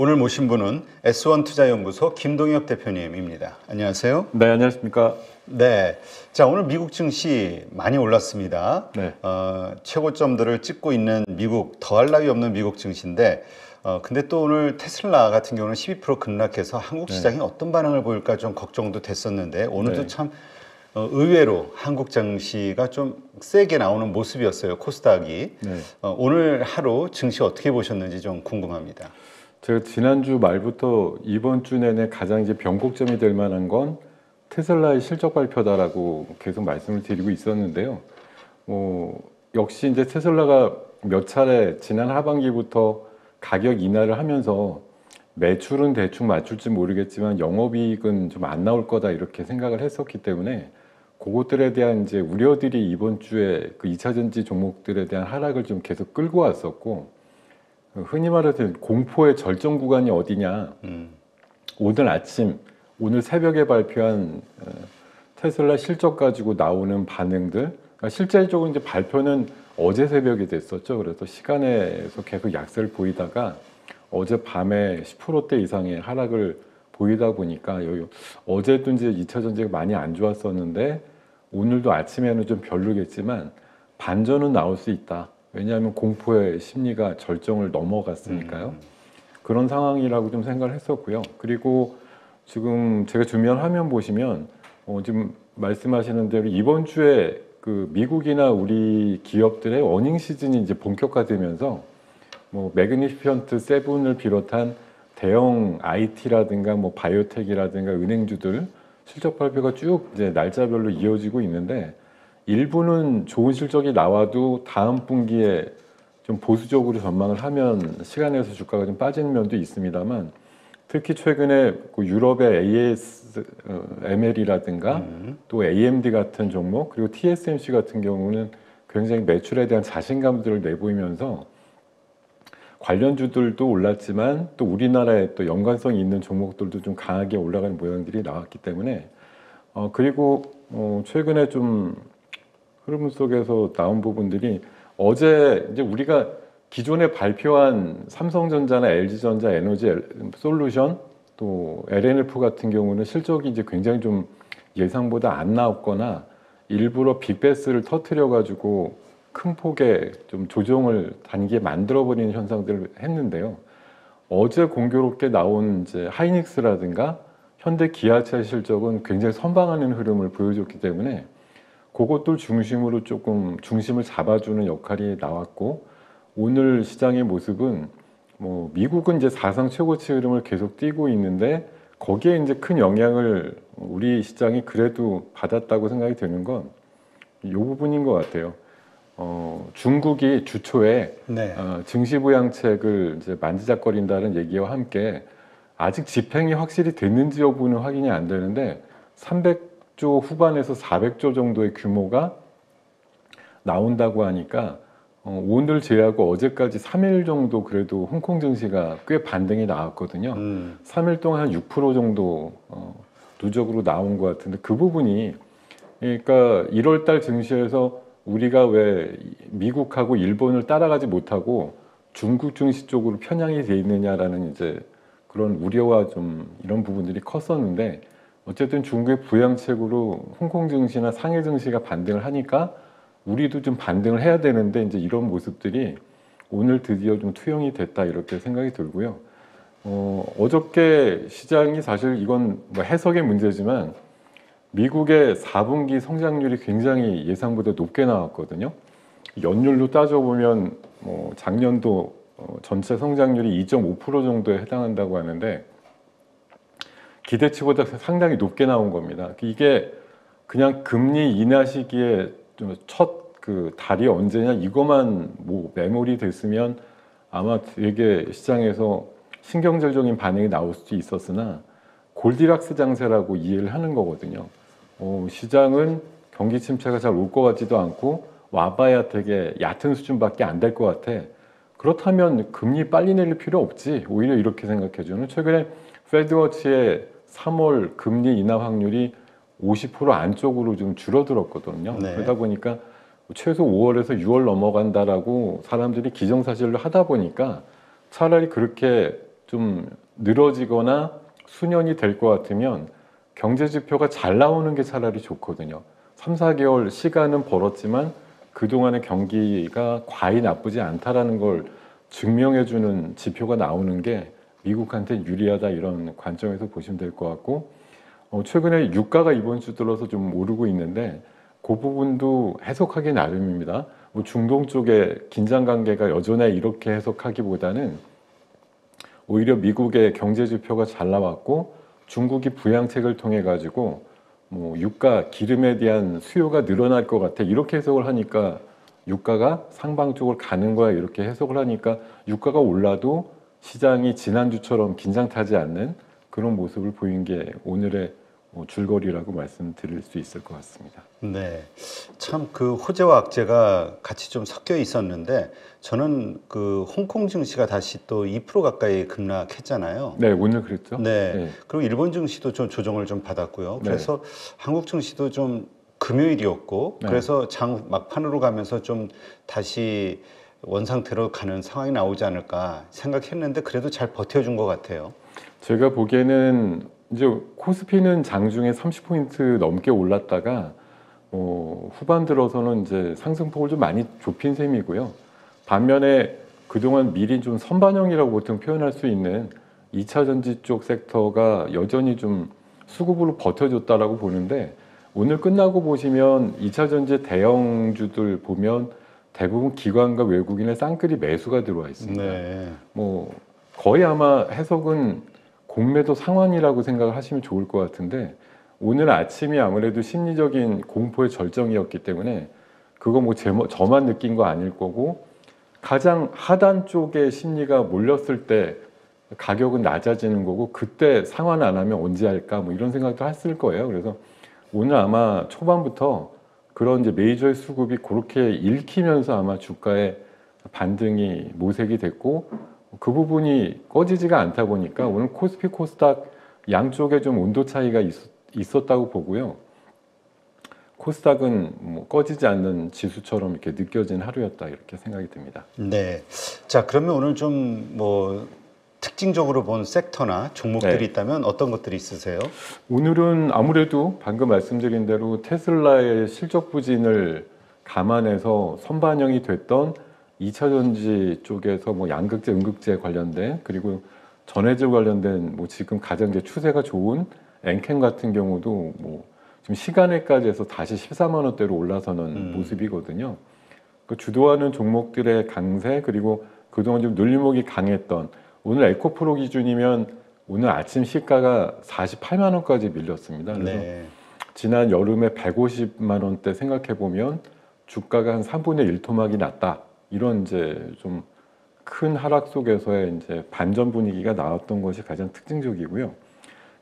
오늘 모신 분은 S1투자연구소 김동엽 대표님입니다. 안녕하세요. 네, 안녕하십니까. 네, 자 오늘 미국 증시 많이 올랐습니다. 네. 최고점들을 찍고 있는 미국, 더할 나위 없는 미국 증시인데 근데 또 오늘 테슬라 같은 경우는 12% 급락해서 한국 시장이 어떤 반응을 보일까 좀 걱정도 됐었는데 오늘도 참 의외로 한국 증시가 좀 세게 나오는 모습이었어요. 코스닥이. 오늘 하루 증시 어떻게 보셨는지 좀 궁금합니다. 제가 지난주 말부터 이번 주 내내 가장 이제 변곡점이 될 만한 건 테슬라의 실적 발표다라고 계속 말씀을 드리고 있었는데요. 역시 이제 테슬라가 몇 차례 지난 하반기부터 가격 인하를 하면서 매출은 대충 맞출지 모르겠지만 영업이익은 좀 안 나올 거다 이렇게 생각을 했었기 때문에 그것들에 대한 이제 우려들이 이번 주에 그 2차 전지 종목들에 대한 하락을 좀 계속 끌고 왔었고, 흔히 말해서 공포의 절정 구간이 어디냐. 오늘 새벽에 발표한 테슬라 실적 가지고 나오는 반응들, 그러니까 실질적으로 이제 발표는 어제 새벽에 됐었죠. 그래서 시간에서 계속 약세를 보이다가 어제 밤에 10%대 이상의 하락을 보이다 보니까 어제도 이제 2차 전지가 많이 안 좋았었는데 오늘도 아침에는 좀 별로겠지만 반전은 나올 수 있다. 왜냐하면 공포의 심리가 절정을 넘어갔으니까요. 그런 상황이라고 좀 생각을 했었고요. 그리고 지금 제가 준비한 화면 보시면 지금 말씀하시는 대로 이번 주에 그 미국이나 우리 기업들의 어닝 시즌이 이제 본격화되면서 매그니피션트 세븐을 비롯한 대형 IT라든가 바이오텍이라든가 은행주들 실적 발표가 쭉 이제 날짜별로 이어지고 있는데 일부는 좋은 실적이 나와도 다음 분기에 좀 보수적으로 전망을 하면 시간에서 주가가 좀 빠지는 면도 있습니다만 특히 최근에 유럽의 ASML이라든가 또 AMD 같은 종목 그리고 TSMC 같은 경우는 굉장히 매출에 대한 자신감들을 내보이면서 관련주들도 올랐지만 또 우리나라에 또 연관성이 있는 종목들도 좀 강하게 올라가는 모양들이 나왔기 때문에 그리고 최근에 좀 흐름 속에서 나온 부분들이 어제 이제 우리가 기존에 발표한 삼성전자나 LG전자 에너지 솔루션 또 LNF 같은 경우는 실적이 이제 굉장히 좀 예상보다 안 나왔거나 일부러 빅베스를 터뜨려 가지고 큰 폭의 좀 조정을 단기에 만들어 버리는 현상들을 했는데요. 어제 공교롭게 나온 이제 하이닉스라든가 현대 기아차 실적은 굉장히 선방하는 흐름을 보여줬기 때문에 그것들 중심으로 조금 중심을 잡아주는 역할이 나왔고 오늘 시장의 모습은 미국은 이제 사상 최고치 흐름을 계속 띄고 있는데 거기에 이제 큰 영향을 우리 시장이 그래도 받았다고 생각이 되는 건 이 부분인 것 같아요. 중국이 주초에 증시 부양책을 이제 만지작거린다는 얘기와 함께 아직 집행이 확실히 됐는지 여부는 확인이 안 되는데 300조 후반에서 400조 정도의 규모가 나온다고 하니까 오늘 제외하고 어제까지 3일 정도 그래도 홍콩 증시가 꽤 반등이 나왔거든요. 3일 동안 한 6% 정도 누적으로 나온 것 같은데 그 부분이 그러니까 1월 달 증시에서 우리가 왜 미국하고 일본을 따라가지 못하고 중국 증시 쪽으로 편향이 돼 있느냐라는 이제 그런 우려와 좀 이런 부분들이 컸었는데 어쨌든 중국의 부양책으로 홍콩 증시나 상해 증시가 반등을 하니까 우리도 좀 반등을 해야 되는데 이제 이런 모습들이 오늘 드디어 좀 투영이 됐다 이렇게 생각이 들고요. 어저께 시장이 사실 이건 해석의 문제지만 미국의 4분기 성장률이 굉장히 예상보다 높게 나왔거든요. 연율로 따져보면 작년도 전체 성장률이 2.5% 정도에 해당한다고 하는데 기대치보다 상당히 높게 나온 겁니다. 이게 그냥 금리 인하 시기에 첫 그 달이 언제냐 이것만 메모리 됐으면 아마 되게 시장에서 신경절적인 반응이 나올 수도 있었으나 골디락스 장세라고 이해를 하는 거거든요. 시장은 경기 침체가 잘 올 것 같지도 않고 와봐야 되게 얕은 수준밖에 안 될 것 같아. 그렇다면 금리 빨리 내릴 필요 없지. 오히려 이렇게 생각해주는 최근에 페드워치의 3월 금리 인하 확률이 50% 안쪽으로 좀 줄어들었거든요. 그러다 보니까 최소 5월에서 6월 넘어간다라고 사람들이 기정사실로 하다 보니까 차라리 그렇게 좀 늘어지거나 수년이 될 것 같으면 경제 지표가 잘 나오는 게 차라리 좋거든요. 3, 4개월 시간은 벌었지만 그동안의 경기가 과히 나쁘지 않다라는 걸 증명해주는 지표가 나오는 게 미국한테 유리하다, 이런 관점에서 보시면 될 것 같고, 최근에 유가가 이번 주 들어서 좀 오르고 있는데 그 부분도 해석하기 나름입니다. 뭐 중동 쪽에 긴장 관계가 여전해 이렇게 해석하기보다는 오히려 미국의 경제 지표가 잘 나왔고 중국이 부양책을 통해 가지고 뭐 유가, 기름에 대한 수요가 늘어날 것 같아, 이렇게 해석을 하니까 유가가 상방 쪽으로 가는 거야, 이렇게 해석을 하니까 유가가 올라도 시장이 지난주처럼 긴장 타지 않는 그런 모습을 보인 게 오늘의 줄거리라고 말씀드릴 수 있을 것 같습니다. 네, 참 그 호재와 악재가 같이 좀 섞여 있었는데 저는 그 홍콩 증시가 다시 또 2% 가까이 급락했잖아요. 네, 오늘 그랬죠. 네, 네. 그리고 일본 증시도 좀 조정을 좀 받았고요. 네. 그래서 한국 증시도 좀 금요일이었고, 네. 그래서 장 막판으로 가면서 좀 다시 원상태로 가는 상황이 나오지 않을까 생각했는데 그래도 잘 버텨준 것 같아요. 제가 보기에는 이제 코스피는 장중에 30포인트 넘게 올랐다가 후반 들어서는 이제 상승폭을 좀 많이 좁힌 셈이고요. 반면에 그동안 미리 좀 선반영이라고 보통 표현할 수 있는 2차 전지 쪽 섹터가 여전히 좀 수급으로 버텨줬다라고 보는데, 오늘 끝나고 보시면 2차 전지 대형주들 보면 대부분 기관과 외국인의 쌍끌이 매수가 들어와 있습니다. 네. 뭐 거의 아마 해석은 공매도 상황이라고 생각을 하시면 좋을 것 같은데, 오늘 아침이 아무래도 심리적인 공포의 절정이었기 때문에 그거 뭐 저만 느낀 거 아닐 거고, 가장 하단 쪽에 심리가 몰렸을 때 가격은 낮아지는 거고, 그때 상환 안 하면 언제 할까 뭐 이런 생각도 했을 거예요. 그래서 오늘 아마 초반부터 그런 이제 메이저의 수급이 그렇게 읽히면서 아마 주가의 반등이 모색이 됐고, 그 부분이 꺼지지가 않다 보니까 오늘 코스피 코스닥 양쪽에 좀 온도 차이가 있었다고 보고요. 코스닥은 뭐 꺼지지 않는 지수처럼 이렇게 느껴진 하루였다, 이렇게 생각이 듭니다. 네. 자, 그러면 오늘 좀 뭐 특징적으로 본 섹터나 종목들이 네. 있다면 어떤 것들이 있으세요? 오늘은 아무래도 방금 말씀드린 대로 테슬라의 실적 부진을 감안해서 선반영이 됐던 2차 전지 쪽에서 뭐 양극재, 음극재 관련된, 그리고 전해질 관련된 뭐 지금 가장 이제 추세가 좋은 엔캠 같은 경우도 뭐 지금 시간에까지 해서 다시 14만 원대로 올라서는 모습이거든요. 그 주도하는 종목들의 강세, 그리고 그동안 좀 눌림목이 강했던, 오늘 에코프로 기준이면 오늘 아침 시가가 48만 원까지 밀렸습니다. 그래서 네. 지난 여름에 150만 원대 생각해 보면 주가가 한 3분의 1 토막이 났다, 이런 이제 좀 큰 하락 속에서의 이제 반전 분위기가 나왔던 것이 가장 특징적이고요.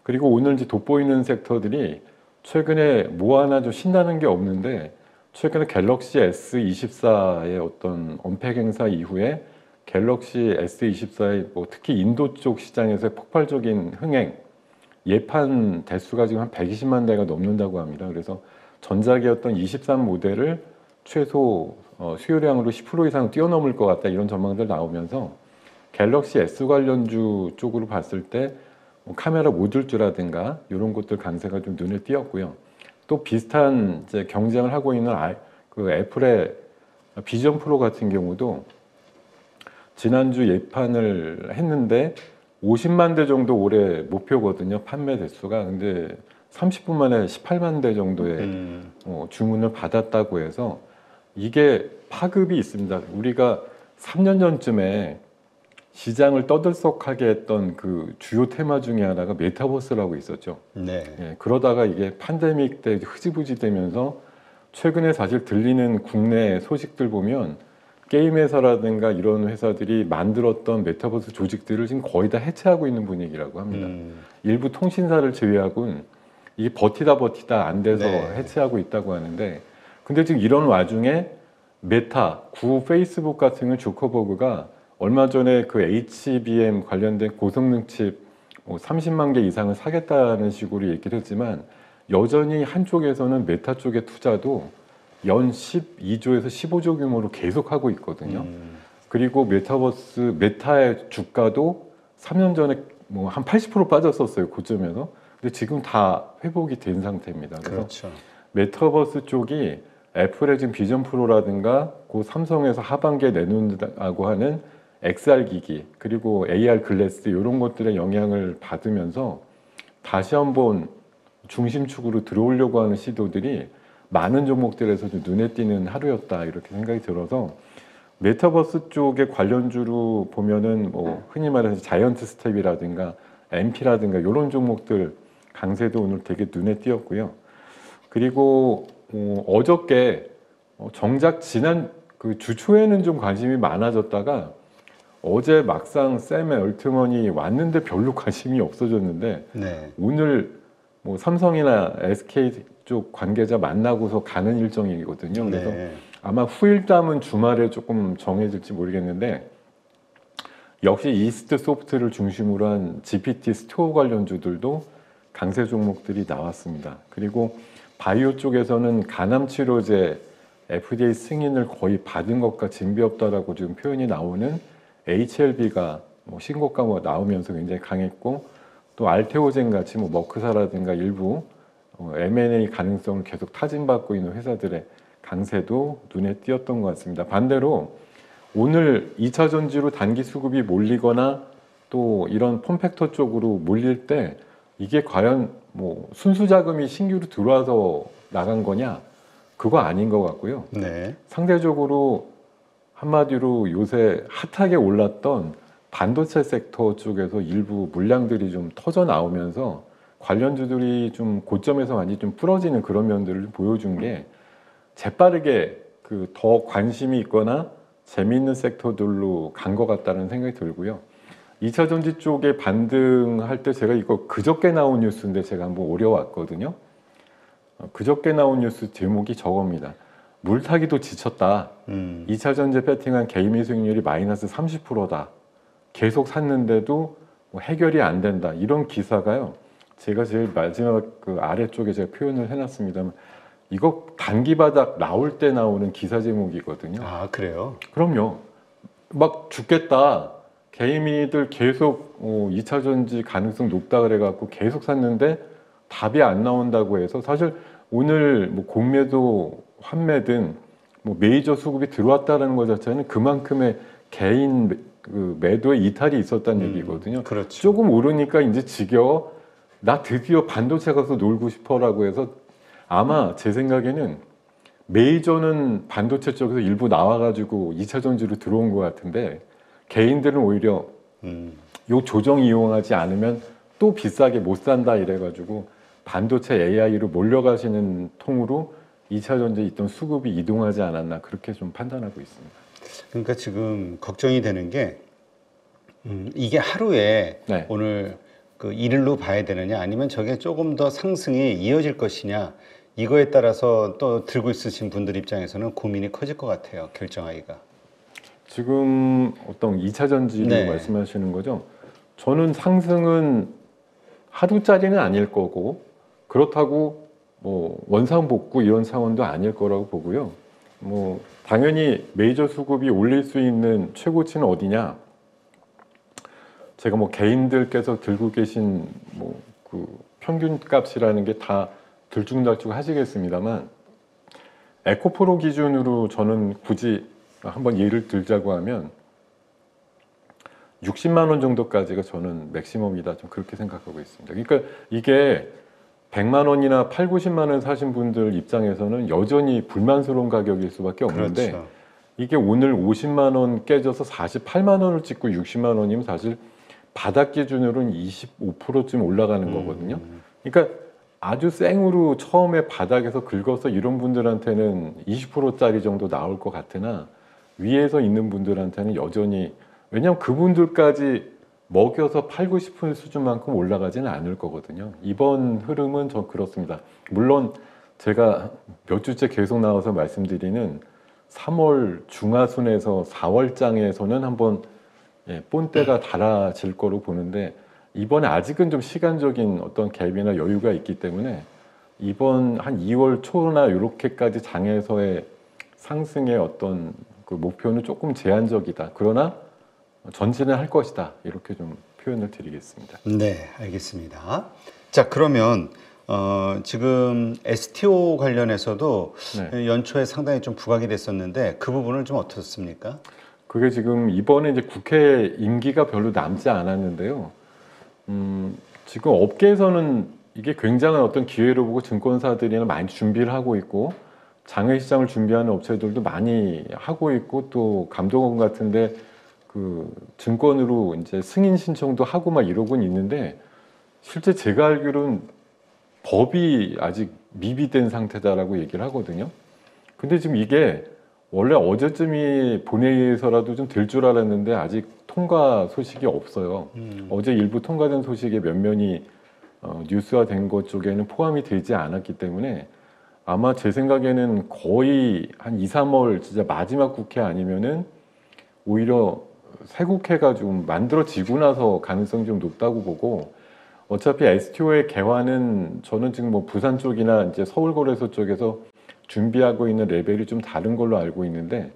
그리고 오늘 이제 돋보이는 섹터들이 최근에 뭐 하나 좀 신나는 게 없는데, 최근에 갤럭시 S24의 어떤 언팩 행사 이후에 갤럭시 S24의 뭐 특히 인도 쪽 시장에서의 폭발적인 흥행, 예판 대수가 지금 한 120만 대가 넘는다고 합니다. 그래서 전작이었던 23 모델을 최소 수요량으로 10% 이상 뛰어넘을 것 같다, 이런 전망들 나오면서 갤럭시 S 관련주 쪽으로 봤을 때 카메라 모듈주라든가 이런 것들 강세가 좀 눈에 띄었고요. 또 비슷한 이제 경쟁을 하고 있는 그 애플의 비전 프로 같은 경우도 지난주 예판을 했는데 50만 대 정도 올해 목표거든요, 판매 대수가. 근데 30분 만에 18만 대 정도의 주문을 받았다고 해서 이게 파급이 있습니다. 우리가 3년 전쯤에 시장을 떠들썩하게 했던 그 주요 테마 중에 하나가 메타버스라고 있었죠. 네. 예, 그러다가 이게 팬데믹 때 흐지부지 되면서 최근에 사실 들리는 국내 소식들 보면 게임 회사라든가 이런 회사들이 만들었던 메타버스 조직들을 지금 거의 다 해체하고 있는 분위기라고 합니다. 일부 통신사를 제외하고는 이게 버티다 안 돼서 네. 해체하고 있다고 하는데, 근데 지금 이런 와중에 메타, 구 페이스북 같은 경우 주커버그가 얼마 전에 그 HBM 관련된 고성능 칩 30만 개 이상을 사겠다는 식으로 얘기를 했지만, 여전히 한쪽에서는 메타 쪽의 투자도 연 12조에서 15조 규모로 계속하고 있거든요. 그리고 메타버스, 메타의 주가도 3년 전에 뭐 한 80% 빠졌었어요, 고점에서. 근데 지금 다 회복이 된 상태입니다. 그래서 그렇죠. 메타버스 쪽이 애플의 지금 비전 프로라든가 그 삼성에서 하반기에 내놓는다고 하는 XR 기기 그리고 AR 글래스 이런 것들의 영향을 받으면서 다시 한번 중심축으로 들어오려고 하는 시도들이 많은 종목들에서 좀 눈에 띄는 하루였다 이렇게 생각이 들어서 메타버스 쪽의 관련주로 보면은 뭐 흔히 말해서 자이언트 스텝이라든가 MP라든가 이런 종목들 강세도 오늘 되게 눈에 띄었고요. 그리고 어저께 정작 지난 그 주 초에는 좀 관심이 많아졌다가 어제 막상 샘의 얼트먼이 왔는데 별로 관심이 없어졌는데 네. 오늘 뭐 삼성이나 SK 쪽 관계자 만나고서 가는 일정이거든요. 그래서 네. 아마 후일담은 주말에 조금 정해질지 모르겠는데 역시 이스트 소프트를 중심으로 한 GPT 스토어 관련주들도 강세 종목들이 나왔습니다. 그리고 바이오 쪽에서는 간암 치료제 FDA 승인을 거의 받은 것과 진비없다라고 지금 표현이 나오는 HLB가 뭐 신고가 뭐 나오면서 굉장히 강했고 또 알테오젠 같이 뭐 머크사라든가 일부 M&A 가능성을 계속 타진받고 있는 회사들의 강세도 눈에 띄었던 것 같습니다. 반대로 오늘 2차 전지로 단기 수급이 몰리거나 또 이런 폼팩터 쪽으로 몰릴 때 이게 과연 뭐 순수 자금이 신규로 들어와서 나간 거냐? 그거 아닌 것 같고요. 네. 상대적으로 한마디로 요새 핫하게 올랐던 반도체 섹터 쪽에서 일부 물량들이 좀 터져 나오면서 관련주들이 좀 고점에서 많이 좀 부러지는 그런 면들을 보여준 게 재빠르게 그 더 관심이 있거나 재미있는 섹터들로 간 것 같다는 생각이 들고요. 2차 전지 쪽에 반등할 때 제가 이거 그저께 나온 뉴스인데 제가 한번 오려왔거든요. 그저께 나온 뉴스 제목이 저겁니다. 물타기도 지쳤다. 2차 전지 배팅한 개인미 수익률이 마이너스 30%다. 계속 샀는데도 뭐 해결이 안 된다. 이런 기사가요. 제가 제일 마지막 그 아래쪽에 제가 표현을 해놨습니다만 이거 단기바닥 나올 때 나오는 기사 제목이거든요. 아, 그래요? 그럼요. 막 죽겠다. 개인미들 계속 2차 전지 가능성 높다 그래갖고 계속 샀는데 답이 안 나온다고 해서 사실 오늘 뭐 공매도 환매든 뭐 메이저 수급이 들어왔다는 것 자체는 그만큼의 개인 그 매도의 이탈이 있었다는 얘기거든요. 그렇죠. 조금 오르니까 이제 지겨워. 나 드디어 반도체 가서 놀고 싶어라고 해서 아마 제 생각에는 메이저는 반도체 쪽에서 일부 나와가지고 2차 전지로 들어온 것 같은데 개인들은 오히려 요 조정 이용하지 않으면 또 비싸게 못 산다 이래가지고 반도체 AI로 몰려가시는 통으로 2차 전지에 있던 수급이 이동하지 않았나 그렇게 좀 판단하고 있습니다. 그러니까 지금 걱정이 되는 게 이게 하루에 네. 오늘 그 일일로 봐야 되느냐 아니면 저게 조금 더 상승이 이어질 것이냐 이거에 따라서 또 들고 있으신 분들 입장에서는 고민이 커질 것 같아요. 결정하기가. 지금 어떤 2차 전지로 네. 말씀하시는 거죠? 저는 상승은 하루짜리는 아닐 거고 그렇다고 뭐 원상복구 이런 상황도 아닐 거라고 보고요. 뭐 당연히 메이저 수급이 올릴 수 있는 최고치는 어디냐? 제가 뭐 개인들께서 들고 계신 뭐 그 평균 값이라는 게 다 들쭉날쭉 하시겠습니다만 에코프로 기준으로 저는 굳이 한번 예를 들자고 하면 60만 원 정도까지가 저는 맥시멈이다 좀 그렇게 생각하고 있습니다. 그러니까 이게 100만 원이나 8, 90만 원 사신 분들 입장에서는 여전히 불만스러운 가격일 수밖에 없는데 그렇죠. 이게 오늘 50만 원 깨져서 48만 원을 찍고 60만 원이면 사실 바닥 기준으로는 25%쯤 올라가는 거거든요. 그러니까 아주 생으로 처음에 바닥에서 긁어서 이런 분들한테는 20%짜리 정도 나올 것 같으나 위에서 있는 분들한테는 여전히 왜냐하면 그분들까지 먹여서 팔고 싶은 수준만큼 올라가지는 않을 거거든요. 이번 흐름은 전 그렇습니다. 물론 제가 몇 주째 계속 나와서 말씀드리는 3월 중하순에서 4월장에서는 한번 본때가 달아질 거로 보는데 이번에 아직은 좀 시간적인 어떤 갭이나 여유가 있기 때문에 이번 한 2월 초나 이렇게까지 장에서의 상승의 어떤 그 목표는 조금 제한적이다. 그러나 전진을 할 것이다. 이렇게 좀 표현을 드리겠습니다. 네, 알겠습니다. 자, 그러면 지금 STO 관련해서도 네. 연초에 상당히 좀 부각이 됐었는데 그 부분은 좀 어떻습니까? 그게 지금 이번에 이제 국회 임기가 별로 남지 않았는데요. 지금 업계에서는 이게 굉장한 어떤 기회로 보고 증권사들이나 많이 준비를 하고 있고 장외시장을 준비하는 업체들도 많이 하고 있고 또 감독원 같은데 그 증권으로 이제 승인 신청도 하고 막 이러고는 있는데 실제 제가 알기로는 법이 아직 미비된 상태다라고 얘기를 하거든요. 근데 지금 이게 원래 어제쯤이 본회의에서라도 좀 될 줄 알았는데 아직 통과 소식이 없어요. 어제 일부 통과된 소식에 몇 면이 뉴스화된 것 쪽에는 포함이 되지 않았기 때문에 아마 제 생각에는 거의 한 2, 3월 진짜 마지막 국회 아니면은 오히려 새 국회가 좀 만들어지고 나서 가능성이 좀 높다고 보고 어차피 STO의 개화는 저는 지금 뭐 부산 쪽이나 이제 서울거래소 쪽에서 준비하고 있는 레벨이 좀 다른 걸로 알고 있는데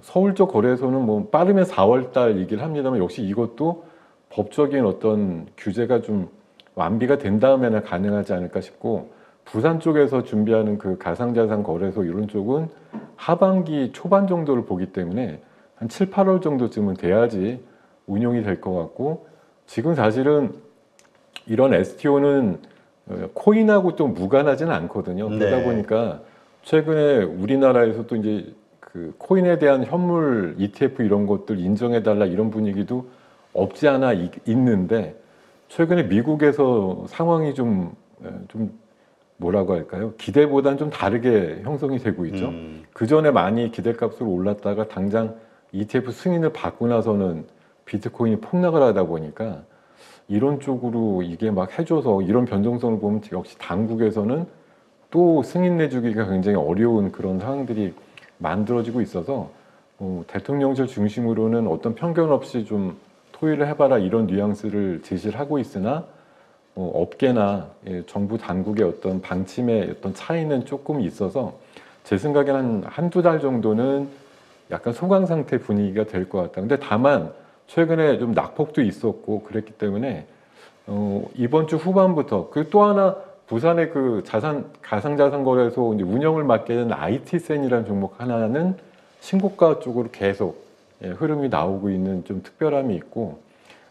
서울 쪽 거래소는 뭐 빠르면 4월 달 얘기를 합니다만 역시 이것도 법적인 어떤 규제가 좀 완비가 된 다음에나 가능하지 않을까 싶고 부산 쪽에서 준비하는 그 가상자산 거래소 이런 쪽은 하반기 초반 정도를 보기 때문에 한 7, 8월 정도쯤은 돼야지 운용이 될 것 같고 지금 사실은 이런 STO는 코인하고 또 무관하지는 않거든요. 그러다 네. 보니까 최근에 우리나라에서도 이제 그 코인에 대한 현물 ETF 이런 것들 인정해달라 이런 분위기도 없지 않아 있는데 최근에 미국에서 상황이 좀 뭐라고 할까요? 기대보다는 좀 다르게 형성이 되고 있죠. 그 전에 많이 기대값으로 올랐다가 당장 ETF 승인을 받고 나서는 비트코인이 폭락을 하다 보니까 이런 쪽으로 이게 막 해줘서 이런 변동성을 보면 역시 당국에서는 또 승인 내주기가 굉장히 어려운 그런 상황들이 만들어지고 있어서 대통령실 중심으로는 어떤 편견 없이 좀 토의를 해봐라 이런 뉘앙스를 제시를 하고 있으나 업계나 정부 당국의 어떤 방침의 어떤 차이는 조금 있어서 제 생각에는 한두 달 정도는 약간 소강 상태 분위기가 될 것 같다. 근데 다만 최근에 좀 낙폭도 있었고 그랬기 때문에 이번 주 후반부터 그 또 하나 부산의 그 가상자산 거래소 이제 운영을 맡게 된 IT센이라는 종목 하나는 신고가 쪽으로 계속 흐름이 나오고 있는 좀 특별함이 있고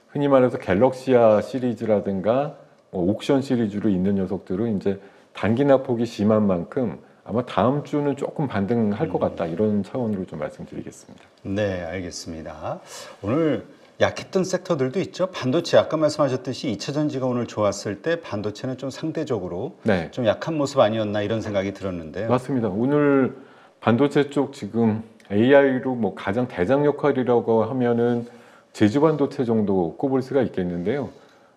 흔히 말해서 갤럭시아 시리즈라든가 옥션 시리즈로 있는 녀석들은 이제 단기 낙폭이 심한 만큼 아마 다음 주는 조금 반등할 것 같다 이런 차원으로 좀 말씀드리겠습니다. 네, 알겠습니다. 오늘 약했던 섹터들도 있죠. 반도체 아까 말씀하셨듯이 2차 전지가 오늘 좋았을 때 반도체는 좀 상대적으로 네, 좀 약한 모습 아니었나 이런 생각이 들었는데요. 맞습니다. 오늘 반도체 쪽 지금 AI로 뭐 가장 대장 역할이라고 하면은 제주 반도체 정도 꼽을 수가 있겠는데요.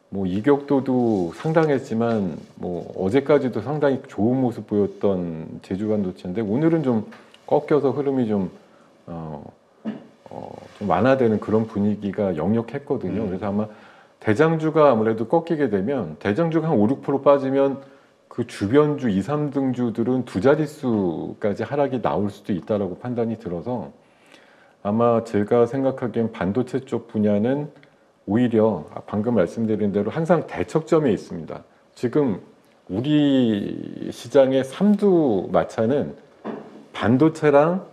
뭐 이격도도 상당했지만 뭐 어제까지도 상당히 좋은 모습 보였던 제주 반도체인데 오늘은 좀 꺾여서 흐름이 좀 완화되는 그런 분위기가 역력했거든요. 그래서 아마 대장주가 아무래도 꺾이게 되면 대장주가 한 5, 6% 빠지면 그 주변주 2, 3등주들은 두 자릿수까지 하락이 나올 수도 있다라고 판단이 들어서 아마 제가 생각하기엔 반도체 쪽 분야는 오히려 방금 말씀드린 대로 항상 대척점에 있습니다. 지금 우리 시장의 삼두 마차는 반도체랑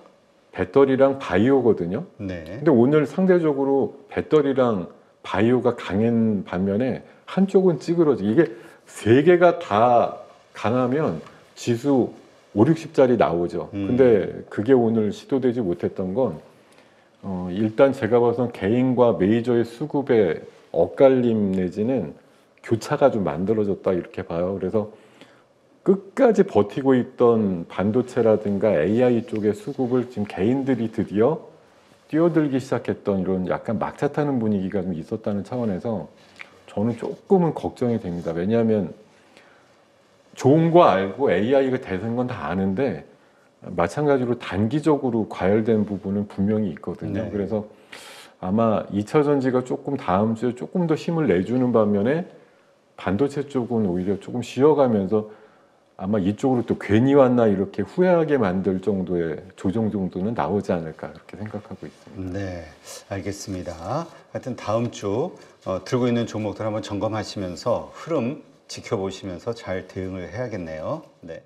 배터리랑 바이오거든요. 네. 근데 오늘 상대적으로 배터리랑 바이오가 강한 반면에 한쪽은 찌그러지. 이게 세 개가 다 강하면 지수 5, 60짜리 나오죠. 근데 그게 오늘 시도되지 못했던 건 일단 제가 봐선 개인과 메이저의 수급의 엇갈림 내지는 교차가 좀 만들어졌다 이렇게 봐요. 그래서 끝까지 버티고 있던 반도체라든가 AI 쪽의 수급을 지금 개인들이 드디어 뛰어들기 시작했던 이런 약간 막차 타는 분위기가 좀 있었다는 차원에서 저는 조금은 걱정이 됩니다. 왜냐하면 좋은 거 알고 AI가 대세인 건 다 아는데 마찬가지로 단기적으로 과열된 부분은 분명히 있거든요. 네. 그래서 아마 2차 전지가 조금 다음 주에 조금 더 힘을 내주는 반면에 반도체 쪽은 오히려 조금 쉬어가면서 아마 이쪽으로 또 괜히 왔나 이렇게 후회하게 만들 정도의 조정 정도는 나오지 않을까 그렇게 생각하고 있습니다. 네, 알겠습니다. 하여튼 다음 주 들고 있는 종목들 한번 점검하시면서 흐름 지켜보시면서 잘 대응을 해야겠네요. 네.